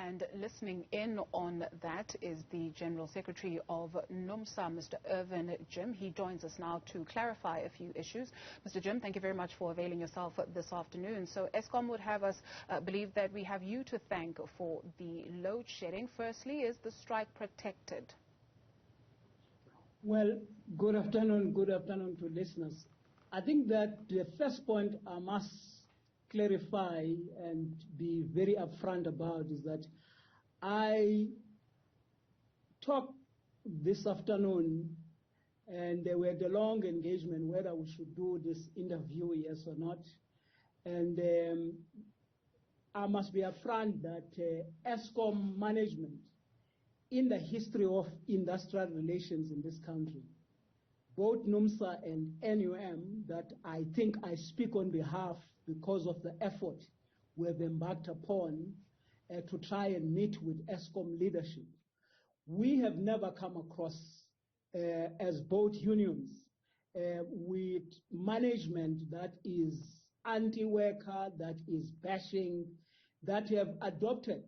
And listening in on that is the General Secretary of NUMSA, Mr. Irvin Jim. He joins us now to clarify a few issues. Mr. Jim, thank you very much for availing yourself this afternoon. So Eskom would have us believe that we have you to thank for the load shedding. Firstly, is the strike protected? Well, good afternoon to listeners. I think that the first point I must clarify and be very upfront about is that I talked this afternoon and there were the long engagement whether we should do this interview, yes or not. And I must be upfront that Eskom management, in the history of industrial relations in this country, both NUMSA and NUM, that I think I speak on behalf because of the effort we have embarked upon to try and meet with Eskom leadership. We have never come across, as both unions, with management that is anti-worker, that is bashing, that have adopted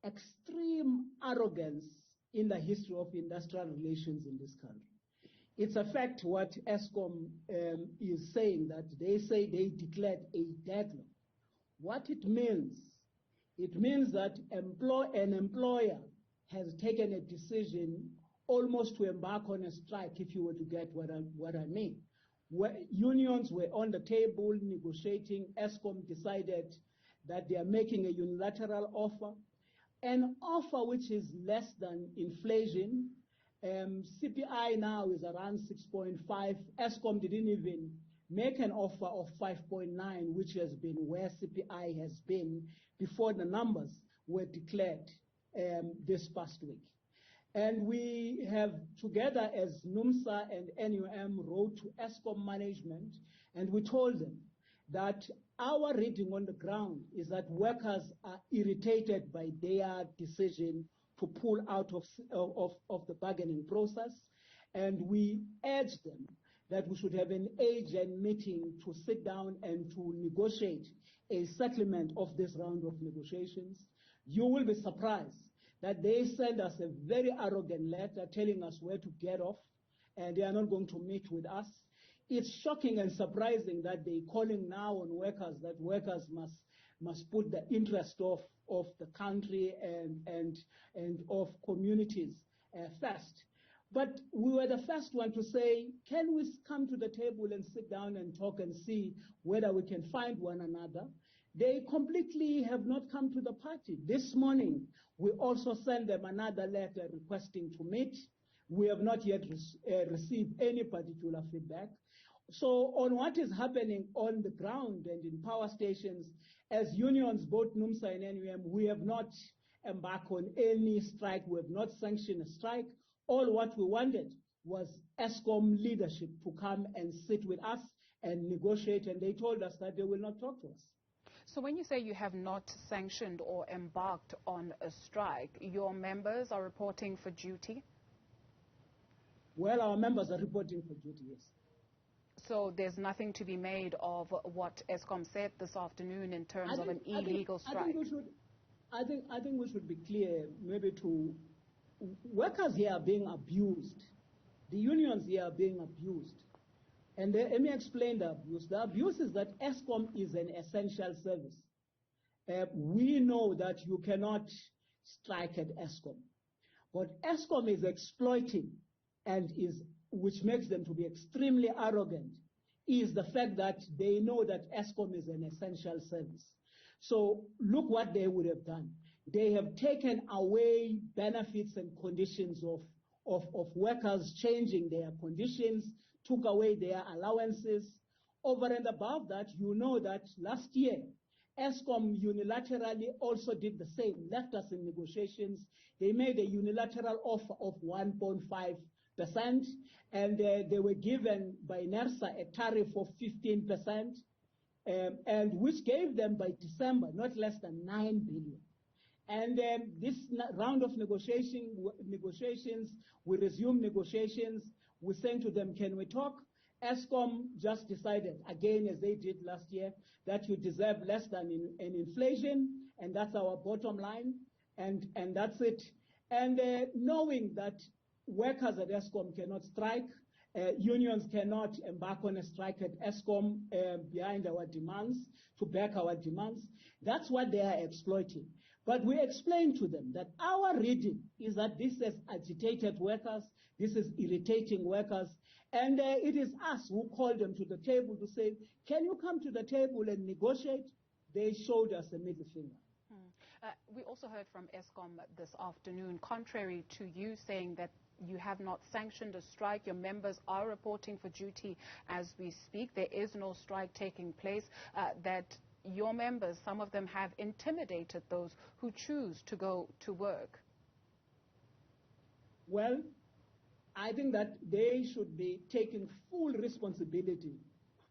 extreme arrogance in the history of industrial relations in this country. It's a fact what Eskom is saying, that they say they declared a deadlock. What it means that an employer has taken a decision almost to embark on a strike, if you were to get what I mean. Unions were on the table negotiating. Eskom decided that they are making a unilateral offer, an offer which is less than inflation. CPI now is around 6.5. Eskom didn't even make an offer of 5.9, which has been where CPI has been before the numbers were declared this past week. And we have, together as NUMSA and NUM, wrote to Eskom management, and we told them that our reading on the ground is that workers are irritated by their decision to pull out of the bargaining process, and we urge them that we should have an agent meeting to sit down and to negotiate a settlement of this round of negotiations. You will be surprised that they send us a very arrogant letter telling us where to get off, and they are not going to meet with us. It's shocking and surprising that they're calling now on workers, that workers must put the interest of the country and of communities first. But we were the first one to say, can we come to the table and sit down and talk and see whether we can find one another? They completely have not come to the party. This morning, we also sent them another letter requesting to meet. We have not yet received any particular feedback. So on what is happening on the ground and in power stations, as unions, both NUMSA and NUM, we have not embarked on any strike. We have not sanctioned a strike. All what we wanted was Eskom leadership to come and sit with us and negotiate, and they told us that they will not talk to us. So when you say you have not sanctioned or embarked on a strike, your members are reporting for duty? Well, our members are reporting for duty, yes. So there's nothing to be made of what Eskom said this afternoon in terms of an illegal strike? I think we should be clear, maybe to workers here are being abused. The unions here are being abused. And let me explain the abuse. The abuse is that Eskom is an essential service. We know that you cannot strike at Eskom. But Eskom is exploiting, and which makes them to be extremely arrogant, is the fact that they know that Eskom is an essential service. So look what they would have done. They have taken away benefits and conditions of workers, changing their conditions, took away their allowances. Over and above that, you know that last year, Eskom unilaterally also did the same, left us in negotiations. They made a unilateral offer of 1.5%, and they were given by NUMSA a tariff of 15%, and which gave them by December not less than 9 billion. And this round of negotiations, we resumed negotiations. We saying to them, can we talk? Eskom just decided, again as they did last year, that you deserve less than an inflation, and that's our bottom line. and that's it. And knowing that workers at Eskom cannot strike, unions cannot embark on a strike at Eskom behind our demands, to back our demands. That's what they are exploiting. But we explain to them that our reading is that this is agitated workers, this is irritating workers, and it is us who call them to the table to say, can you come to the table and negotiate? They showed us a middle finger. We also heard from Eskom this afternoon, contrary to you saying that you have not sanctioned a strike. Your members are reporting for duty as we speak. There is no strike taking place. That your members, some of them have intimidated those who choose to go to work. Well, I think that they should be taking full responsibility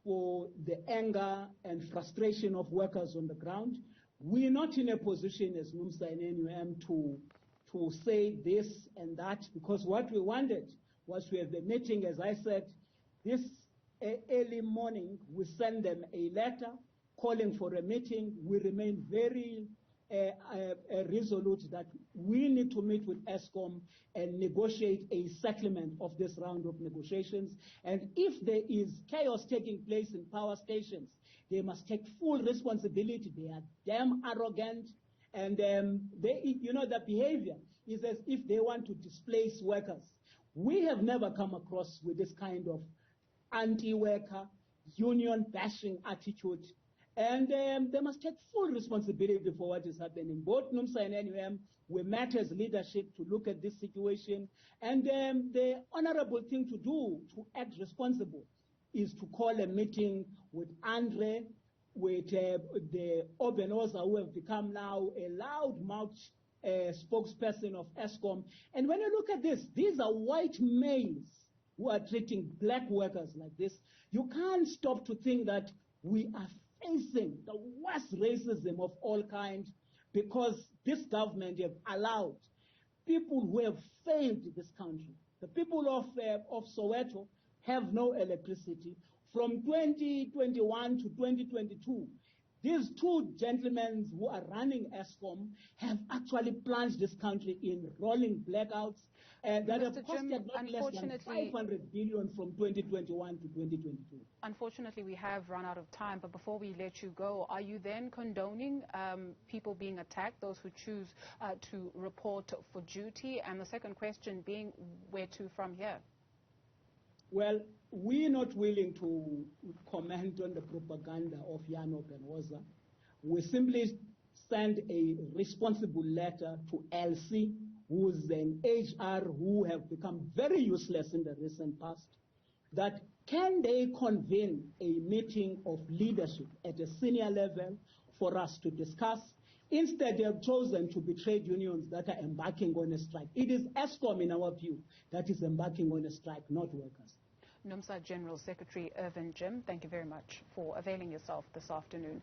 for the anger and frustration of workers on the ground. We're not in a position as NUMSA and NUM to say this and that, because what we wanted was to have the meeting. As I said, this early morning, we sent them a letter calling for a meeting. We remain very resolute that we need to meet with Eskom and negotiate a settlement of this round of negotiations. And if there is chaos taking place in power stations, they must take full responsibility. They are damn arrogant. And the behavior is as if they want to displace workers. We have never come across with this kind of anti-worker, union bashing attitude. And they must take full responsibility for what is happening. Both NUMSA and NUM, we met as leadership to look at this situation. And the honorable thing to do, to act responsible, is to call a meeting with Andre, with the Obenoza, who have become now a loud-mouthed spokesperson of Eskom. And when you look at this, these are white males who are treating black workers like this. You can't stop to think that we are facing the worst racism of all kinds, because this government have allowed people who have failed this country. The people of Soweto have no electricity. From 2021 to 2022, these two gentlemen who are running Eskom have actually plunged this country in rolling blackouts that have costed not less than 500 billion from 2021 to 2022. Unfortunately, we have run out of time, but before we let you go, are you then condoning people being attacked, those who choose to report for duty? And the second question being, where to from here? Well, we're not willing to comment on the propaganda of Yano Benwoza. We simply send a responsible letter to LC, who's an HR who have become very useless in the recent past, that can they convene a meeting of leadership at a senior level for us to discuss. Instead, they have chosen to be trade unions that are embarking on a strike. It is Eskom, in our view, that is embarking on a strike, not workers. NUMSA General Secretary Irvin, thank you very much for availing yourself this afternoon.